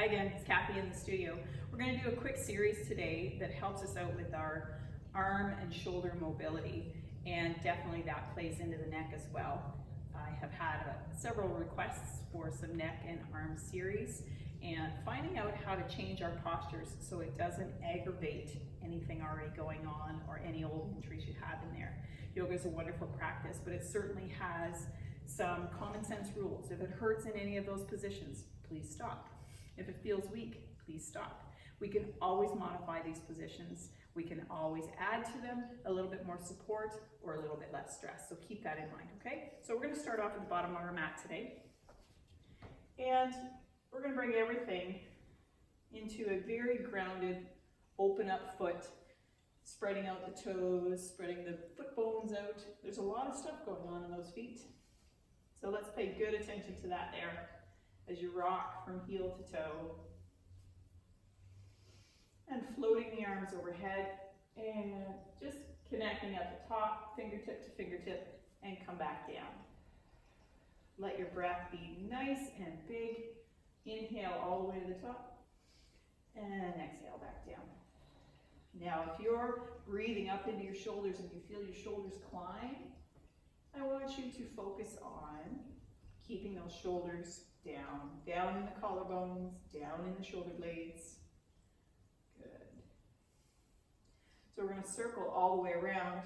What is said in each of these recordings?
Hi again, it's Kathy in the studio. We're going to do a quick series today that helps us out with our arm and shoulder mobility, and definitely that plays into the neck as well. I have had several requests for some neck and arm series, and finding out how to change our postures so it doesn't aggravate anything already going on or any old injuries you have in there. Yoga is a wonderful practice, but it certainly has some common sense rules. If it hurts in any of those positions, please stop. If it feels weak, please stop. We can always modify these positions. We can always add to them a little bit more support or a little bit less stress. So keep that in mind, okay? So we're going to start off at the bottom of our mat today. And we're going to bring everything into a very grounded, open up foot, spreading out the toes, spreading the foot bones out. There's a lot of stuff going on in those feet. So let's pay good attention to that there as you rock from heel to toe. And floating the arms overhead and just connecting at the top, fingertip to fingertip, and come back down. Let your breath be nice and big. Inhale all the way to the top and exhale back down. Now, if you're breathing up into your shoulders and you feel your shoulders climb, I want you to focus on keeping those shoulders down, down in the collarbones, down in the shoulder blades. Good. So we're going to circle all the way around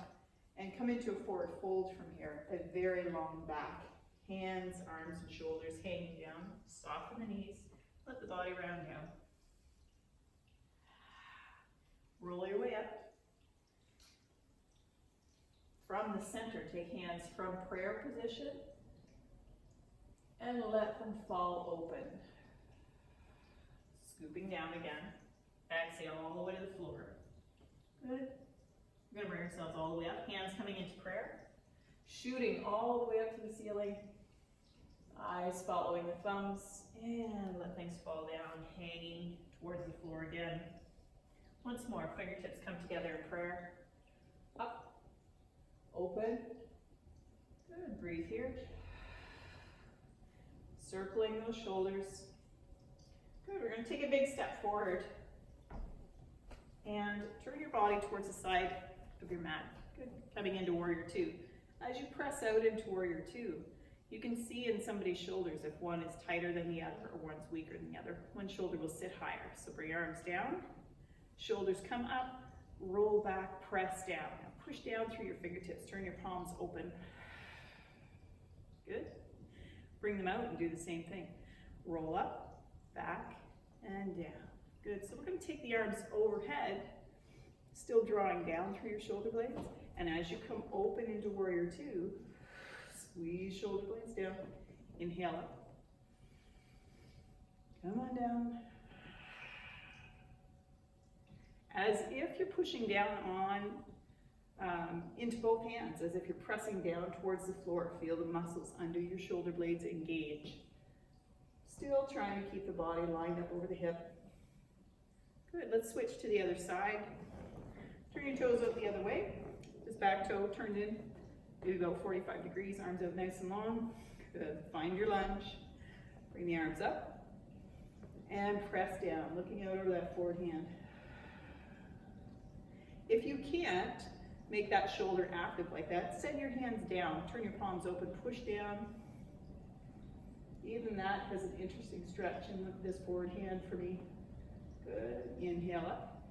and come into a forward fold from here, a very long back. Hands, arms, and shoulders hanging down. Soften the knees. Let the body round down. Roll your way up. From the center, take hands from prayer position and let them fall open. Scooping down again. Exhale all the way to the floor. Good. We're going to bring ourselves all the way up. Hands coming into prayer. Shooting all the way up to the ceiling. Eyes following the thumbs. And let things fall down, hanging towards the floor again. Once more, fingertips come together in prayer. Up. Open. Good. Breathe here. Circling those shoulders. Good. We're going to take a big step forward. And turn your body towards the side of your mat. Good. Coming into Warrior Two. As you press out into Warrior Two, you can see in somebody's shoulders if one is tighter than the other or one's weaker than the other. One shoulder will sit higher. So bring your arms down. Shoulders come up. Roll back. Press down. Now push down through your fingertips. Turn your palms open. Good. Bring them out and do the same thing. Roll up, back, and down. Good. So we're going to take the arms overhead, still drawing down through your shoulder blades. And as you come open into Warrior Two, squeeze shoulder blades down. Inhale up. Come on down. As if you're pushing down on into both hands, as if you're pressing down towards the floor. Feel the muscles under your shoulder blades engage. Still trying to keep the body lined up over the hip. Good, let's switch to the other side. Turn your toes out the other way. This back toe turned in. Do about 45 degrees, arms out nice and long. Good, find your lunge. Bring the arms up. And press down, looking out over that forward hand. If you can't make that shoulder active like that, set your hands down, turn your palms open, push down. Even that has an interesting stretch in this forward hand for me. Good. Inhale up.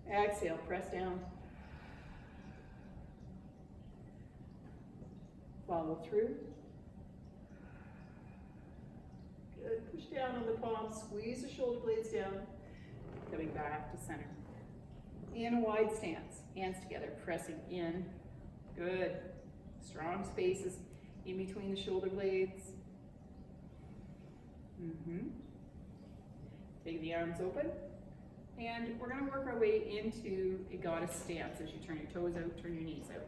Exhale, press down. Follow through. Good. Push down on the palms, squeeze the shoulder blades down. Coming back to center. In a wide stance, hands together, pressing in. Good. Strong spaces in between the shoulder blades. Take the arms open. And we're going to work our way into a goddess stance as you turn your toes out, turn your knees out.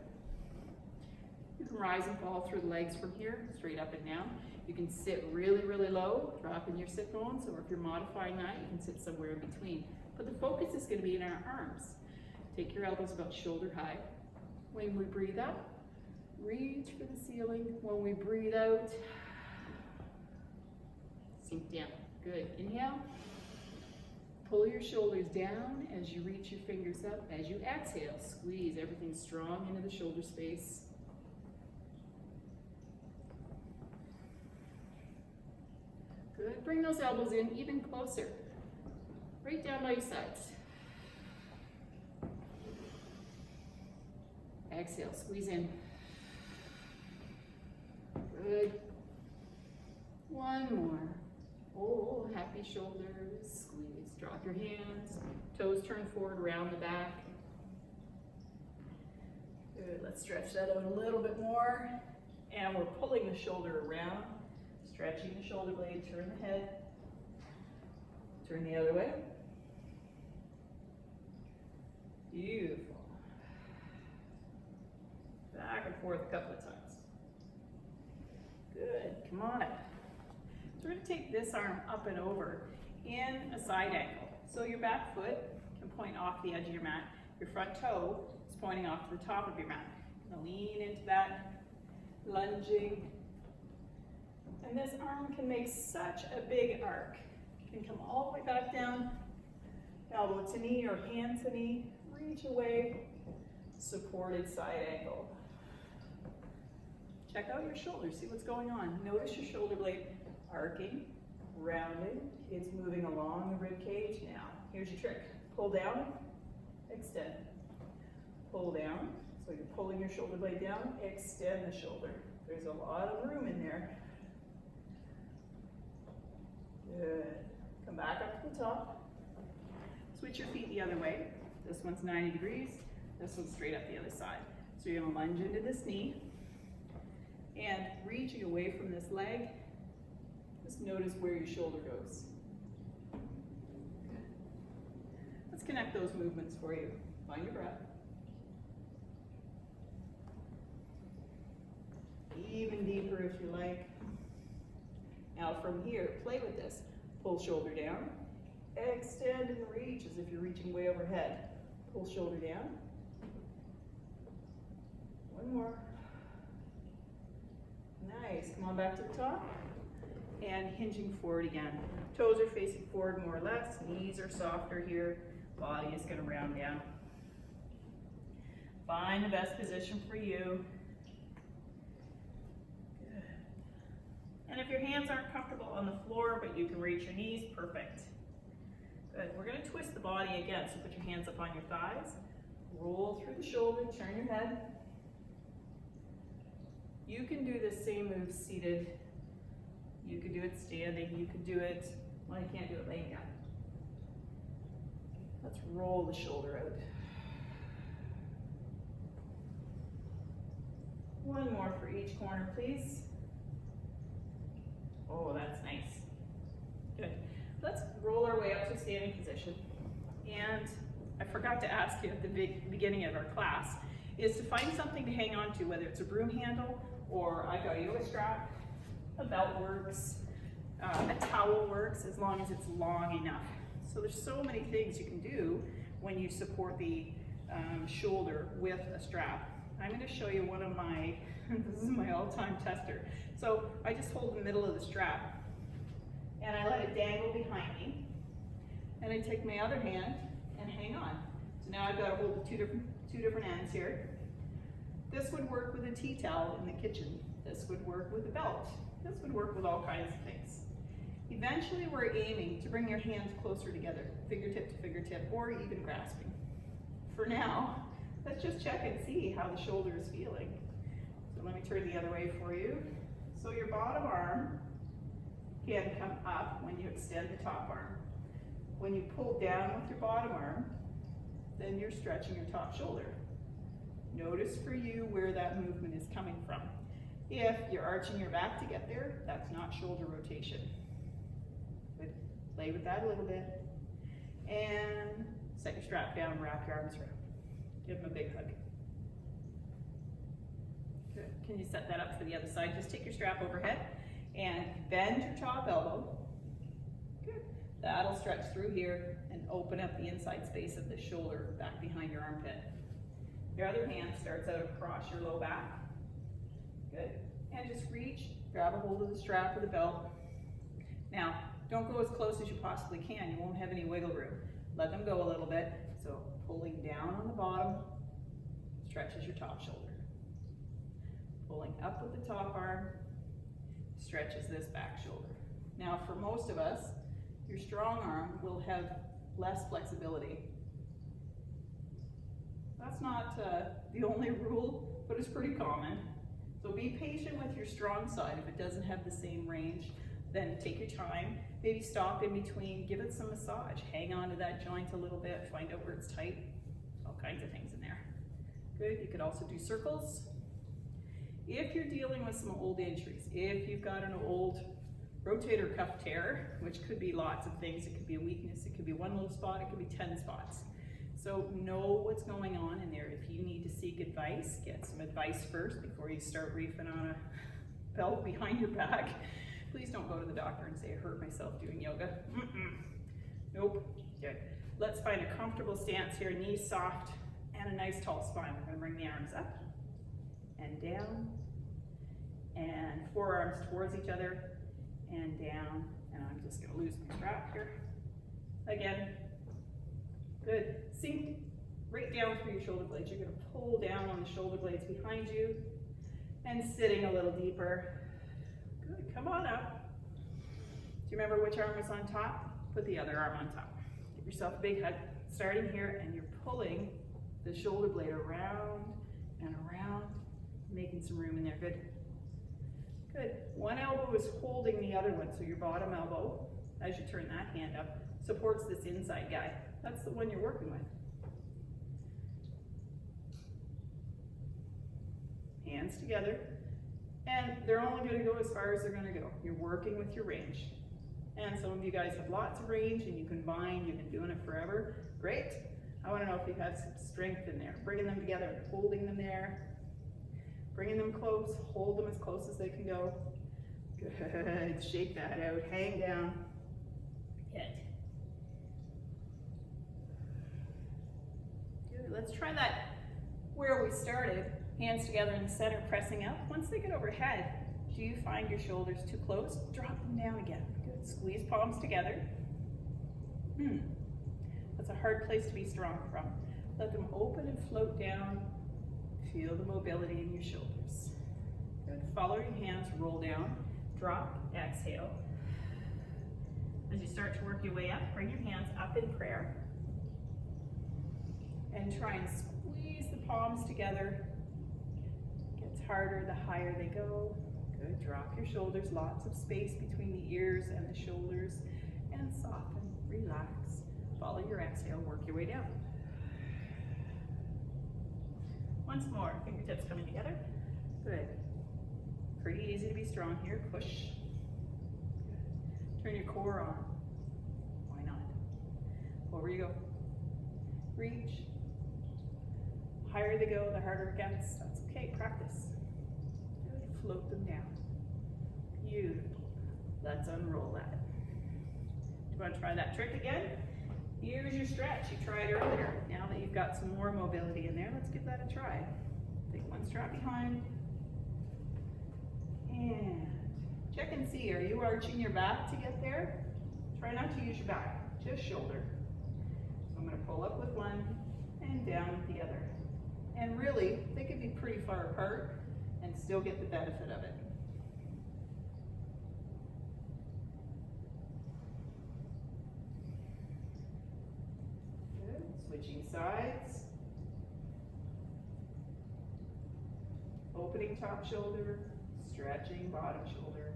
You can rise and fall through the legs from here, straight up and down. You can sit really, really low, dropping your sit bones, or if you're modifying that, you can sit somewhere in between. But the focus is going to be in our arms. Take your elbows about shoulder high. When we breathe up, reach for the ceiling. When we breathe out, Sink down. Good. Inhale. Pull your shoulders down as you reach your fingers up. As you exhale, squeeze everything strong into the shoulder space. Good. Bring those elbows in even closer. Right down by your sides. Exhale, squeeze in. Good. One more. Oh, happy shoulders. Squeeze. Drop your hands. Toes turn forward, around the back. Good. Let's stretch that out a little bit more. And we're pulling the shoulder around. Stretching the shoulder blade. Turn the head. Turn the other way. Beautiful. Back and forth a couple of times. Good. Come on up. So we're going to take this arm up and over in a side angle. So your back foot can point off the edge of your mat. Your front toe is pointing off to the top of your mat. Now lean into that, lunging. And this arm can make such a big arc. It can come all the way back down, elbow to knee or hand to knee. Reach away, supported side angle. Check out your shoulders, see what's going on. Notice your shoulder blade arcing, rounding. It's moving along the rib cage now. Here's your trick. Pull down, extend. Pull down, so you're pulling your shoulder blade down, extend the shoulder. There's a lot of room in there. Good. Come back up to the top. Switch your feet the other way. This one's 90 degrees, this one's straight up the other side. So you're gonna lunge into this knee and reaching away from this leg, just notice where your shoulder goes. Good. Let's connect those movements for you. Find your breath. Even deeper if you like. Now from here, play with this. Pull shoulder down, extend and reach as if you're reaching way overhead. Pull shoulder down. One more. Nice. Come on back to the top. And hinging forward again. Toes are facing forward more or less. Knees are softer here. Body is going to round down. Find the best position for you. Good. And if your hands aren't comfortable on the floor, but you can reach your knees, perfect. Good. We're going to twist the body again, so put your hands up on your thighs. Roll through the shoulder, turn your head. You can do this same move seated. You could do it standing. You could do it, well, you can't do it laying down. Let's roll the shoulder out. One more for each corner, please. Oh, that's nice. Good. Let's roll our way up to standing position. And I forgot to ask you at the beginning of our class, is to find something to hang on to, whether it's a broom handle or I got a yoga strap, a belt works, a towel works, as long as it's long enough. So there's so many things you can do when you support the shoulder with a strap. I'm going to show you one of my, this is my all-time tester. So I just hold the middle of the strap and I let it dangle behind me. And I take my other hand and hang on. So now I've got to hold the two different ends here. This would work with a tea towel in the kitchen. This would work with a belt. This would work with all kinds of things. Eventually we're aiming to bring your hands closer together, fingertip to fingertip, or even grasping. For now, let's just check and see how the shoulder is feeling. So let me turn the other way for you. So your bottom arm can come up when you extend the top arm. When you pull down with your bottom arm, then you're stretching your top shoulder. Notice for you where that movement is coming from. If you're arching your back to get there, that's not shoulder rotation. Good. Play with that a little bit. And set your strap down, wrap your arms around. Give them a big hug. Good. Can you set that up for the other side? Just take your strap overhead and bend your top elbow. Good. That'll stretch through here and open up the inside space of the shoulder back behind your armpit. Your other hand starts out across your low back. Good. And just reach, grab a hold of the strap or the belt, Now, don't go as close as you possibly can. You won't have any wiggle room. Let them go a little bit. So pulling down on the bottom stretches your top shoulder. Pulling up with the top arm stretches this back shoulder. Now, for most of us, your strong arm will have less flexibility. That's not the only rule, but it's pretty common. So be patient with your strong side. If it doesn't have the same range, then take your time. Maybe stop in between, give it some massage. Hang on to that joint a little bit, find out where it's tight. All kinds of things in there. Good, you could also do circles. If you're dealing with some old injuries, if you've got an old rotator cuff tear, which could be lots of things, it could be a weakness, it could be one little spot, it could be 10 spots. So know what's going on in there. If you need to seek advice, get some advice first before you start reefing on a belt behind your back. Please don't go to the doctor and say, I hurt myself doing yoga. Nope. Good. Let's find a comfortable stance here, knees soft, and a nice tall spine. We're gonna bring the arms up and down, and forearms towards each other, and down, and I'm just gonna lose my strap here. Again, good. Sink right down through your shoulder blades. You're gonna pull down on the shoulder blades behind you, and sitting a little deeper. Good, come on up. Do you remember which arm was on top? Put the other arm on top. Give yourself a big hug. Starting here, and you're pulling the shoulder blade around and around, making some room in there. Good. Good. One elbow is holding the other one, so your bottom elbow, as you turn that hand up, supports this inside guy. That's the one you're working with. Hands together, and they're only going to go as far as they're going to go. You're working with your range. And some of you guys have lots of range and you can bind, you've been doing it forever. Great. I want to know if you have some strength in there. Bringing them together, holding them there. Bringing them close, hold them as close as they can go. Good, shake that out, hang down. Good. Good, let's try that where we started. Hands together in the center, pressing up. Once they get overhead, do you find your shoulders too close? Drop them down again. Good, squeeze palms together. That's a hard place to be strong from. Let them open and float down. Feel the mobility in your shoulders. Good. Follow your hands, roll down, drop, exhale. As you start to work your way up, bring your hands up in prayer. And try and squeeze the palms together. Gets harder the higher they go. Good. Drop your shoulders, lots of space between the ears and the shoulders. And soften, relax. Follow your exhale, work your way down. Once more, fingertips coming together. Good. Pretty easy to be strong here. Push. Good. Turn your core on. Why not? Over you go. Reach. Higher they go, the harder it gets. That's okay, practice. Good. Float them down. Beautiful. Let's unroll that. Do you want to try that trick again? Here's your stretch. You tried earlier. Now that you've got some more mobility in there, let's give that a try. Take one strap behind. And check and see, are you arching your back to get there? Try not to use your back, just shoulder. So I'm going to pull up with one and down with the other. And really, they could be pretty far apart and still get the benefit of it. Switching sides. Opening top shoulder, stretching bottom shoulder.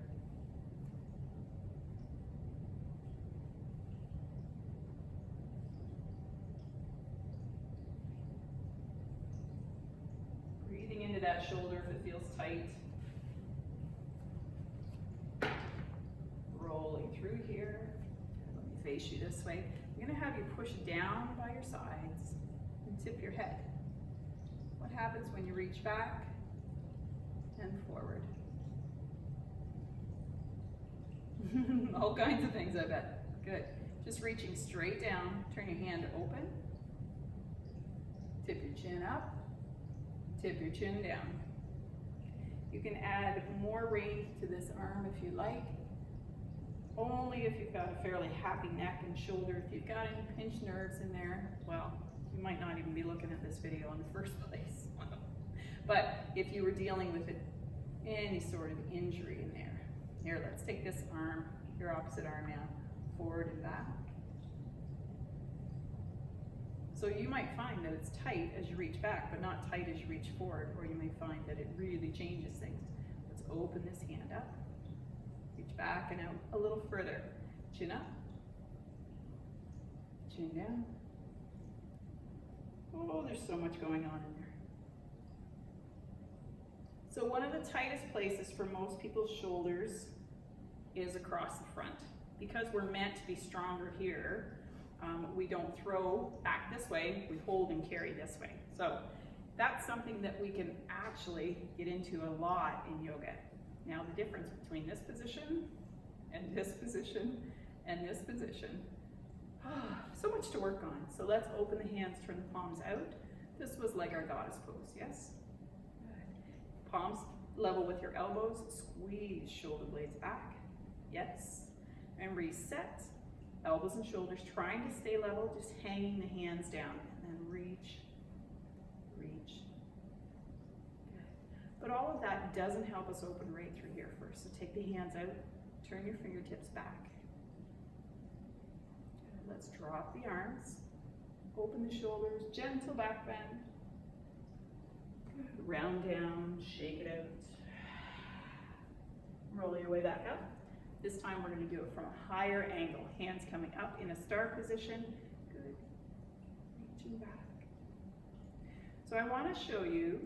Breathing into that shoulder if it feels tight. Rolling through here. Let me face you this way. I'm going to have you push down by your sides and tip your head. What happens when you reach back and forward? All kinds of things, I bet. Good. Just reaching straight down. Turn your hand open. Tip your chin up. Tip your chin down. You can add more range to this arm if you like. only if you've got a fairly happy neck and shoulder. If you've got any pinched nerves in there, well, you might not even be looking at this video in the first place. But if you were dealing with any sort of injury in there, here, let's take this arm, your opposite arm now, forward and back. So you might find that it's tight as you reach back, but not tight as you reach forward, or you may find that it really changes things. Let's open this hand up, reach back and out a little further. Chin up, chin down. Oh, there's so much going on in there. So one of the tightest places for most people's shoulders is across the front. Because we're meant to be stronger here, we don't throw back this way, we hold and carry this way. So that's something that we can actually get into a lot in yoga. Now the difference between this position and this position and this position, so much to work on. So let's open the hands, turn the palms out. This was like our goddess pose, yes? Good. Palms level with your elbows, squeeze shoulder blades back, yes. And reset, elbows and shoulders trying to stay level, just hanging the hands down, and then reach, reach. Good. But all of that doesn't help us open right through here first. So take the hands out, turn your fingertips back. Good. Let's drop the arms, open the shoulders, gentle back bend. Good. Round down, shake it out. Roll your way back up. This time we're going to do it from a higher angle. Hands coming up in a star position. Good. Reaching back. So I want to show you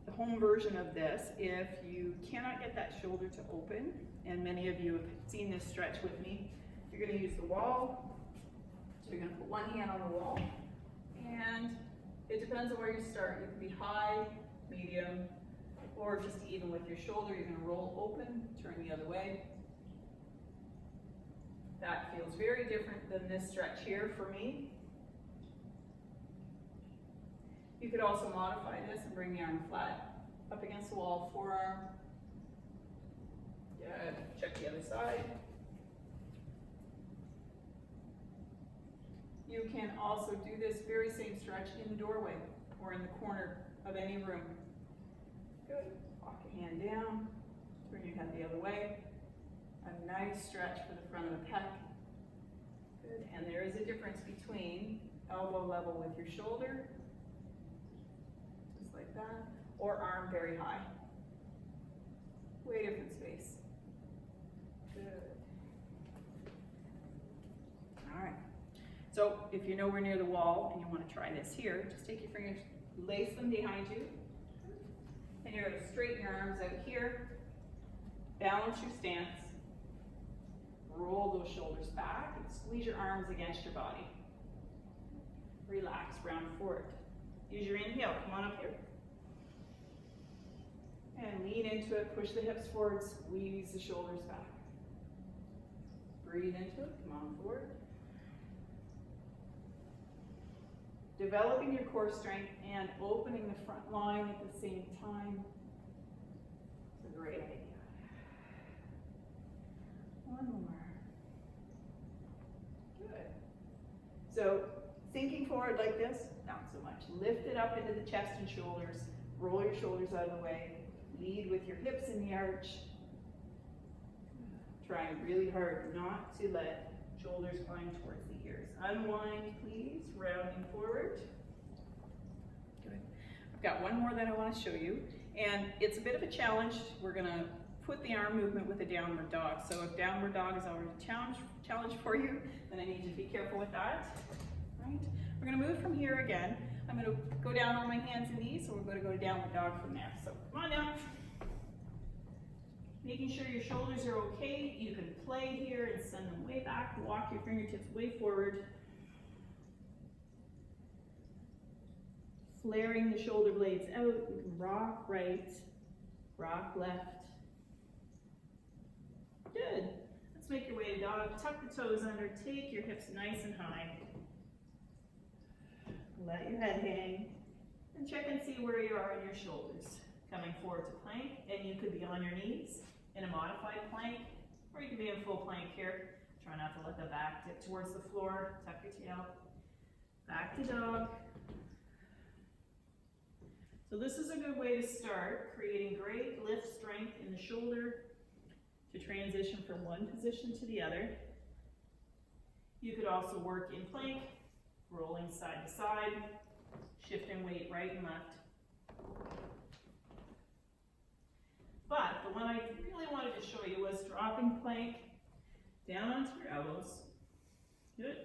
the home version of this if you cannot get that shoulder to open, and many of you have seen this stretch with me. You're going to use the wall. So you're going to put one hand on the wall, and it depends on where you start. You can be high, medium, or just even with your shoulder, you're going to roll open, turn the other way. That feels very different than this stretch here for me. You could also modify this and bring the arm flat up against the wall, forearm. Good. Check the other side. You can also do this very same stretch in the doorway or in the corner of any room. Good. Walk a hand down, turn your head the other way. A nice stretch for the front of the pec. Good. And there is a difference between elbow level with your shoulder, just like that, or arm very high. Way different space. Good. All right. So if you're nowhere near the wall and you want to try this here, just take your fingers, lace them behind you, and you're going to straighten your arms out here, balance your stance, roll those shoulders back, and squeeze your arms against your body. Relax, round forward. Use your inhale, come on up here. And lean into it, push the hips forward, squeeze the shoulders back. Breathe into it, come on forward. Developing your core strength and opening the front line at the same time. It's a great idea. One more. Good. So sinking forward like this, not so much. Lift it up into the chest and shoulders. Roll your shoulders out of the way. Lead with your hips in the arch. Trying really hard not to let shoulders climb towards the ears. Unwind, please, rounding forward. Good. I've got one more that I want to show you, and it's a bit of a challenge. We're going to put the arm movement with a downward dog. So if downward dog is already a challenge for you, then I need you to be careful with that. Right? We're going to move from here again. I'm going to go down on my hands and knees, so we're going to go to downward dog from there. So come on down. Making sure your shoulders are okay. You can play here and send them way back. Walk your fingertips way forward. Flaring the shoulder blades out. You can rock right, rock left. Good. Let's make your way to dog. Tuck the toes under. Take your hips nice and high. Let your head hang. And check and see where you are in your shoulders. Coming forward to plank, and you could be on your knees in a modified plank, Or you can be in full plank here. Try not to let the back dip towards the floor. Tuck your tail. Back to dog. So this is a good way to start, creating great lift strength in the shoulder to transition from one position to the other. You could also work in plank, rolling side to side, shifting weight right and left. But the one I really wanted to show you was dropping plank down onto your elbows. Good.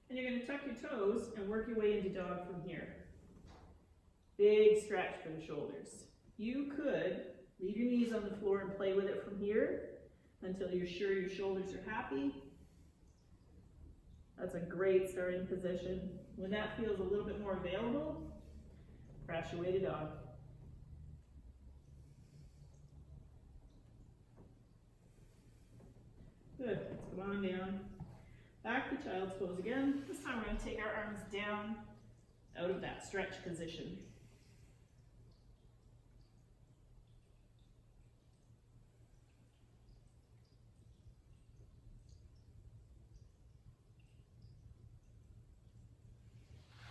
And you're going to tuck your toes and work your way into dog from here. Big stretch for the shoulders. You could leave your knees on the floor and play with it from here until you're sure your shoulders are happy. That's a great starting position. When that feels a little bit more available, press your way to dog. Good, let's come on down. Back to child's pose again. This time we're going to take our arms down out of that stretch position.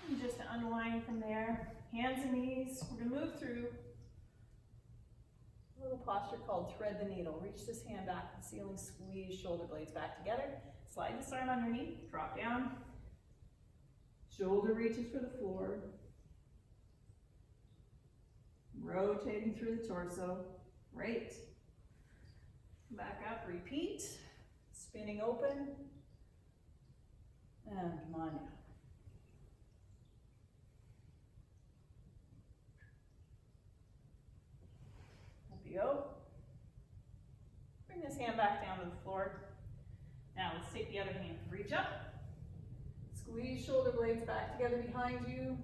And just to unwind from there, hands and knees. We're going to move through a little posture called thread the needle. Reach this hand back to the ceiling, squeeze shoulder blades back together. Slide this arm underneath, drop down. Shoulder reaches for the floor. Rotating through the torso. Great. Back up, repeat. Spinning open. And come on down. Up you go. Bring this hand back down to the floor. Now let's take the other hand. Reach up. Squeeze shoulder blades back together behind you.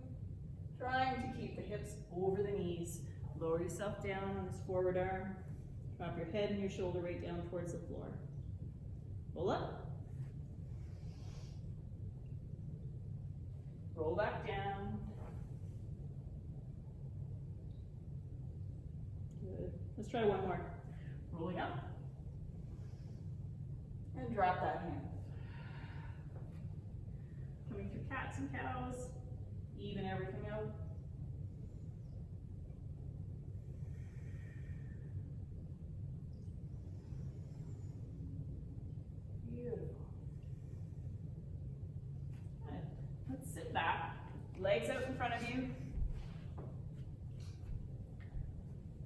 Trying to keep the hips over the knees. Lower yourself down on this forward arm. Drop your head and your shoulder weight down towards the floor. Pull up. Roll back down. Good. Let's try one more. Rolling up. And drop that hand. Coming through cats and cows. Even everything out. Beautiful. Good. Let's sit back. Legs out in front of you.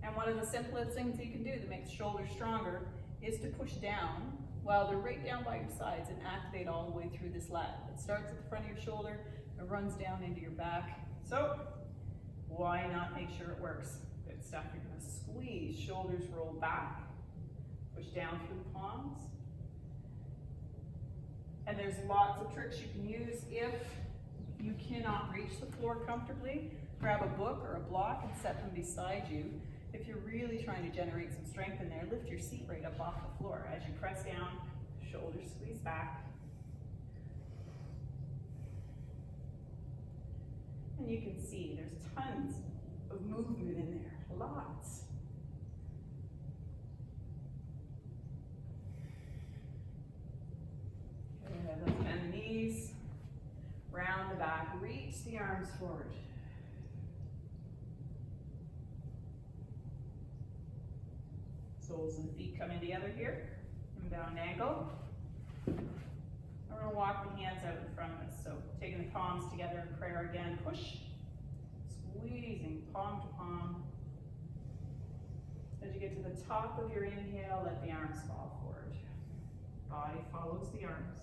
And one of the simplest things you can do to make the shoulders stronger is to push down while they're right down by your sides and activate all the way through this lat. It starts at the front of your shoulder and runs down into your back. So why not make sure it works? Good stuff. You're going to squeeze, shoulders roll back, push down through the palms. And there's lots of tricks you can use if you cannot reach the floor comfortably. Grab a book or a block and set them beside you. If you're really trying to generate some strength in there, lift your seat right up off the floor. As you press down, shoulders squeeze back. And you can see there's tons of movement in there, lots. Good, let's bend the knees, round the back, reach the arms forward. Soles and feet coming together here. Come down an angle. We're going to walk the hands out in front of us. So taking the palms together in prayer again. Push. Squeezing palm to palm. As you get to the top of your inhale, let the arms fall forward. Body follows the arms.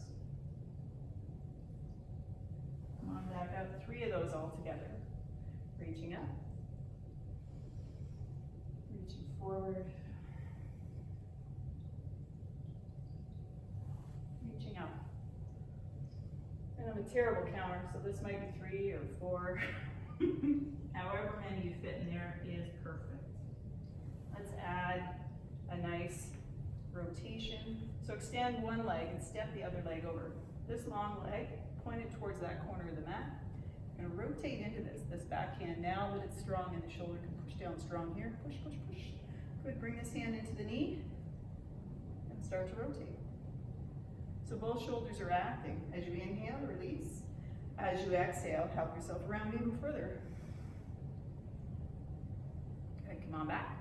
Come on back out. 3 of those all together. Reaching up. Reaching forward. Reaching up. And I'm a terrible counter, so this might be 3 or 4. However many you fit in there is perfect. Let's add a nice rotation. So extend one leg and step the other leg over. This long leg pointed towards that corner of the mat. You're going to rotate into this backhand now that it's strong and the shoulder can push down strong here. Push, push, push. Good, bring this hand into the knee and start to rotate. So both shoulders are acting. As you inhale, release. As you exhale, help yourself around even further. Good, come on back.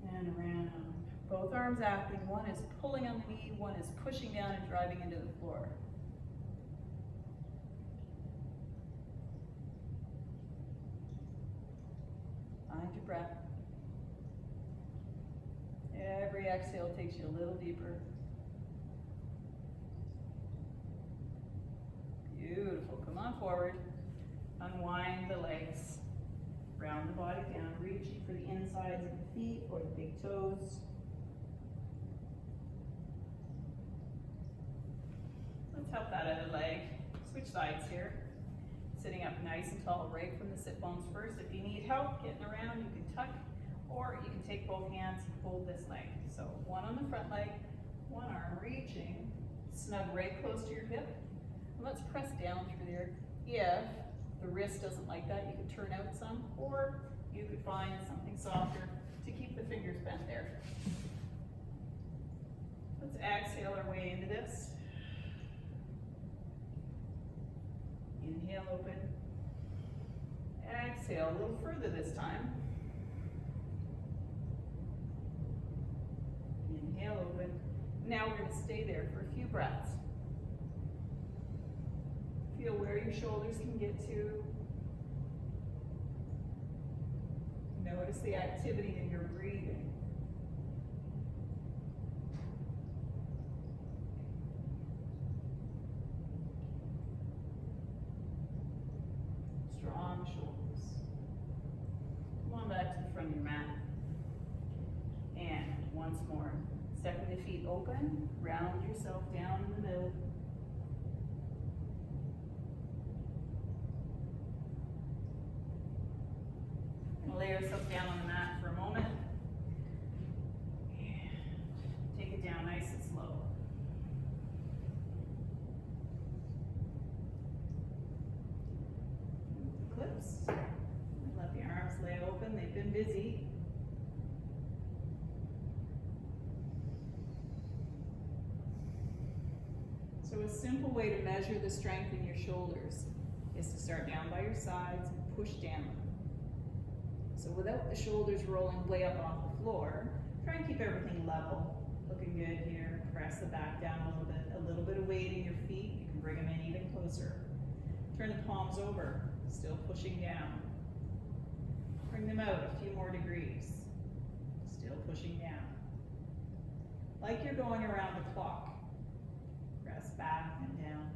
And around. Both arms acting. One is pulling on the knee, one is pushing down and driving into the floor. Find your breath. Every exhale takes you a little deeper. Beautiful. Come on forward. Unwind the legs. Round the body down, reaching for the insides of the feet or the big toes. Let's help that other leg. Switch sides here. Sitting up nice and tall, right from the sit bones first. If you need help getting around, you can tuck, or you can take both hands and hold this leg. So one on the front leg, one arm reaching, snug right close to your hip. And let's press down through there. If the wrist doesn't like that, you could turn out some, or you could find something softer to keep the fingers bent there. Let's exhale our way into this. Inhale, open. Exhale, a little further this time. Inhale, open. Now we're going to stay there for a few breaths. Feel where your shoulders can get to. Notice the activity in your breathing. Strong shoulders. Come on back to the front of your mat. And once more. Stepping the feet open. Round yourself down in the middle. Lay yourself down on the mat for a moment. And take it down nice and slow. Clips. Let the arms lay open. They've been busy. So a simple way to measure the strength in your shoulders is to start down by your sides and push down. So without the shoulders rolling way up off the floor, try and keep everything level. Looking good here. Press the back down a little bit of weight in your feet. You can bring them in even closer. Turn the palms over, still pushing down. Bring them out a few more degrees. Still pushing down. Like you're going around the clock. Press back and down.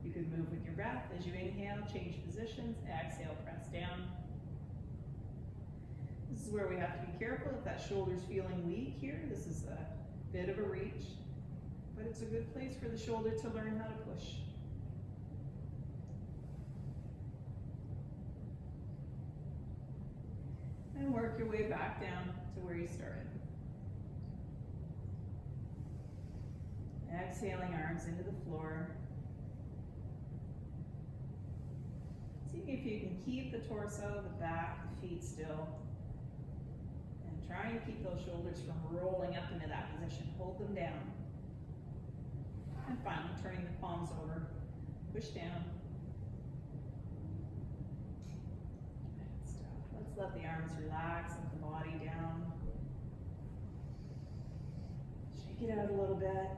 You can move with your breath. As you inhale, change positions. Exhale, press down. This is where we have to be careful. If that shoulder's feeling weak here, this is a bit of a reach, but it's a good place for the shoulder to learn how to push. And work your way back down to where you started. Exhaling, arms into the floor. See if you can keep the torso, the back, the feet still. And trying to keep those shoulders from rolling up into that position. Hold them down. And finally, turning the palms over. Push down. Good stuff. Let's let the arms relax, let the body down. Shake it out a little bit.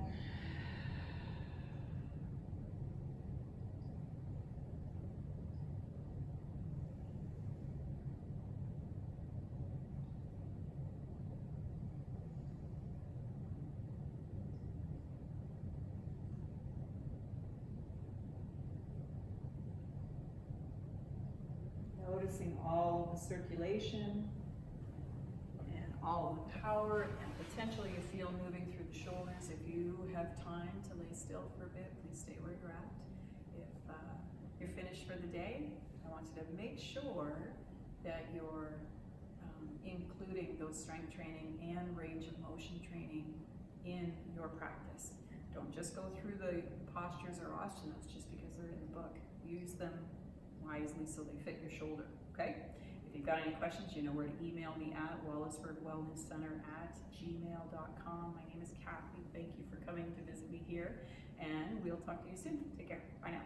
Noticing all of the circulation and all of the power and potential you feel moving through the shoulders. If you have time to lay still for a bit, please stay where you're at. If you're finished for the day, I want you to make sure that you're including those strength training and range of motion training in your practice. Don't just go through the postures or asanas just because they're in the book. Use them wisely so they fit your shoulder, okay? If you've got any questions, you know where to email me at wallaceburgwellnesscenter@gmail.com. My name is Kathy. Thank you for coming to visit me here, and we'll talk to you soon. Take care. Bye now.